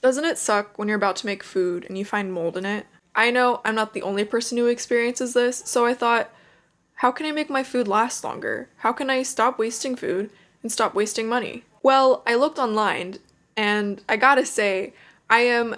Doesn't it suck when you're about to make food and you find mold in it? I know I'm not the only person who experiences this, so I thought, how can I make my food last longer? How can I stop wasting food and stop wasting money? Well, I looked online, and I gotta say, I am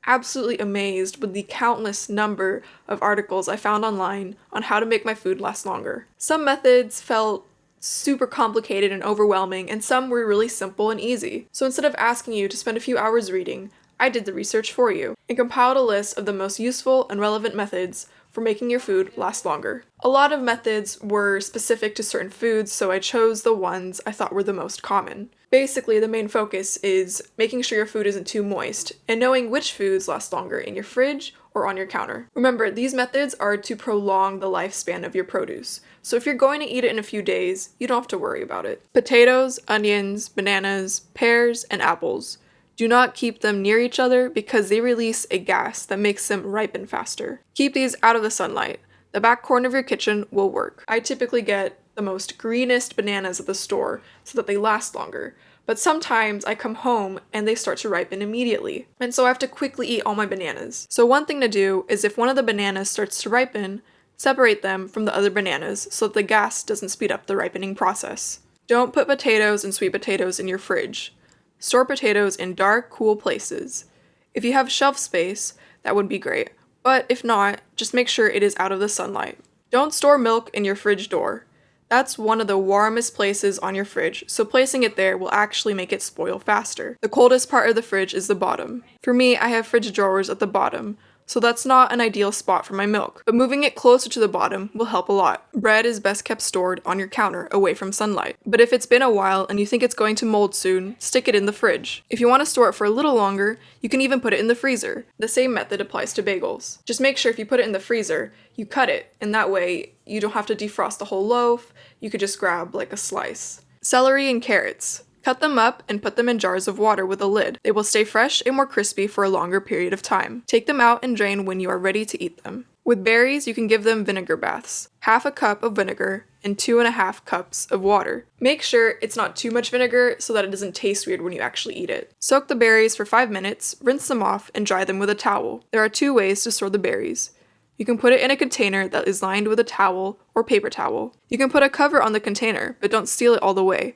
absolutely amazed with the countless number of articles I found online on how to make my food last longer. Some methods felt super complicated and overwhelming, and some were really simple and easy. So instead of asking you to spend a few hours reading, I did the research for you and compiled a list of the most useful and relevant methods for making your food last longer. A lot of methods were specific to certain foods, so I chose the ones I thought were the most common. Basically, the main focus is making sure your food isn't too moist and knowing which foods last longer in your fridge or on your counter. Remember, these methods are to prolong the lifespan of your produce. So if you're going to eat it in a few days, you don't have to worry about it. Potatoes, onions, bananas, pears, and apples. Do not keep them near each other because they release a gas that makes them ripen faster. Keep these out of the sunlight. The back corner of your kitchen will work. I typically get the most greenest bananas at the store so that they last longer. But sometimes I come home and they start to ripen immediately. And so I have to quickly eat all my bananas. So one thing to do is if one of the bananas starts to ripen, separate them from the other bananas so that the gas doesn't speed up the ripening process. Don't put potatoes and sweet potatoes in your fridge. Store potatoes in dark, cool places. If you have shelf space, that would be great. But if not, just make sure it is out of the sunlight. Don't store milk in your fridge door. That's one of the warmest places on your fridge, so placing it there will actually make it spoil faster. The coldest part of the fridge is the bottom. For me, I have fridge drawers at the bottom, so that's not an ideal spot for my milk, but moving it closer to the bottom will help a lot. Bread is best kept stored on your counter away from sunlight, but if it's been a while and you think it's going to mold soon, stick it in the fridge. If you want to store it for a little longer, you can even put it in the freezer. The same method applies to bagels. Just make sure if you put it in the freezer, you cut it, and that way you don't have to defrost the whole loaf, you could just grab like a slice. Celery and carrots. Cut them up and put them in jars of water with a lid. They will stay fresh and more crispy for a longer period of time. Take them out and drain when you are ready to eat them. With berries, you can give them vinegar baths. Half a cup of vinegar and 2.5 cups of water. Make sure it's not too much vinegar so that it doesn't taste weird when you actually eat it. Soak the berries for 5 minutes, rinse them off, and dry them with a towel. There are 2 ways to store the berries. You can put it in a container that is lined with a towel or paper towel. You can put a cover on the container, but don't seal it all the way.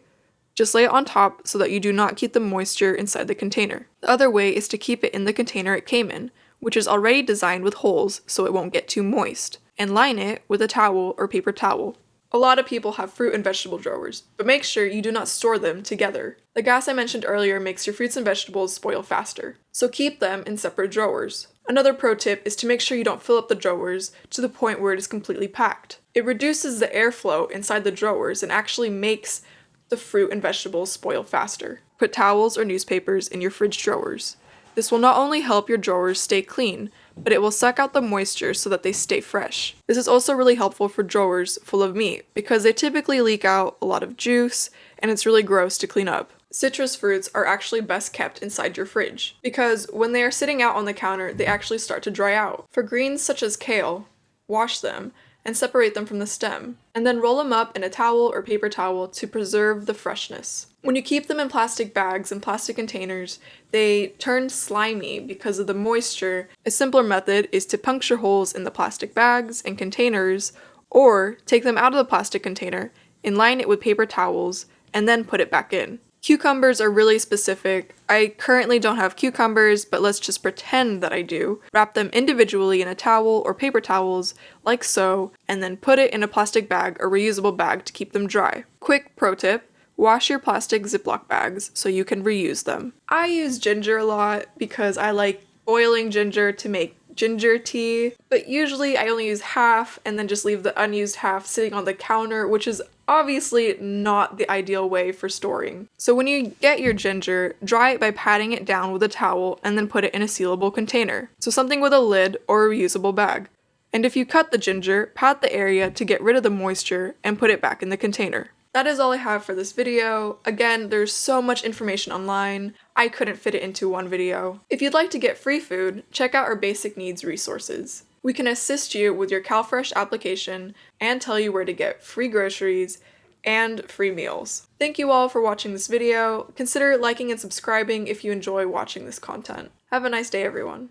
Just lay it on top so that you do not keep the moisture inside the container. The other way is to keep it in the container it came in, which is already designed with holes so it won't get too moist, and line it with a towel or paper towel. A lot of people have fruit and vegetable drawers, but make sure you do not store them together. The gas I mentioned earlier makes your fruits and vegetables spoil faster, so keep them in separate drawers. Another pro tip is to make sure you don't fill up the drawers to the point where it is completely packed. It reduces the airflow inside the drawers and actually makes the fruit and vegetables spoil faster. Put towels or newspapers in your fridge drawers. This will not only help your drawers stay clean, but it will suck out the moisture so that they stay fresh. This is also really helpful for drawers full of meat because they typically leak out a lot of juice and it's really gross to clean up. Citrus fruits are actually best kept inside your fridge because when they are sitting out on the counter, they actually start to dry out. For greens such as kale, wash them and separate them from the stem, and then roll them up in a towel or paper towel to preserve the freshness. When you keep them in plastic bags and plastic containers, they turn slimy because of the moisture. A simpler method is to puncture holes in the plastic bags and containers, or take them out of the plastic container and line it with paper towels, and then put it back in. Cucumbers are really specific. I currently don't have cucumbers, but let's just pretend that I do. Wrap them individually in a towel or paper towels, like so, and then put it in a plastic bag or reusable bag to keep them dry. Quick pro tip, wash your plastic Ziploc bags so you can reuse them. I use ginger a lot because I like boiling ginger to make ginger tea, but usually I only use half and then just leave the unused half sitting on the counter, which is obviously not the ideal way for storing. So when you get your ginger, dry it by patting it down with a towel and then put it in a sealable container. So something with a lid or a reusable bag. And if you cut the ginger, pat the area to get rid of the moisture and put it back in the container. That is all I have for this video. Again, there's so much information online, I couldn't fit it into one video. If you'd like to get free food, check out our Basic Needs resources. We can assist you with your CalFresh application and tell you where to get free groceries, and free meals. Thank you all for watching this video. Consider liking and subscribing if you enjoy watching this content. Have a nice day, everyone.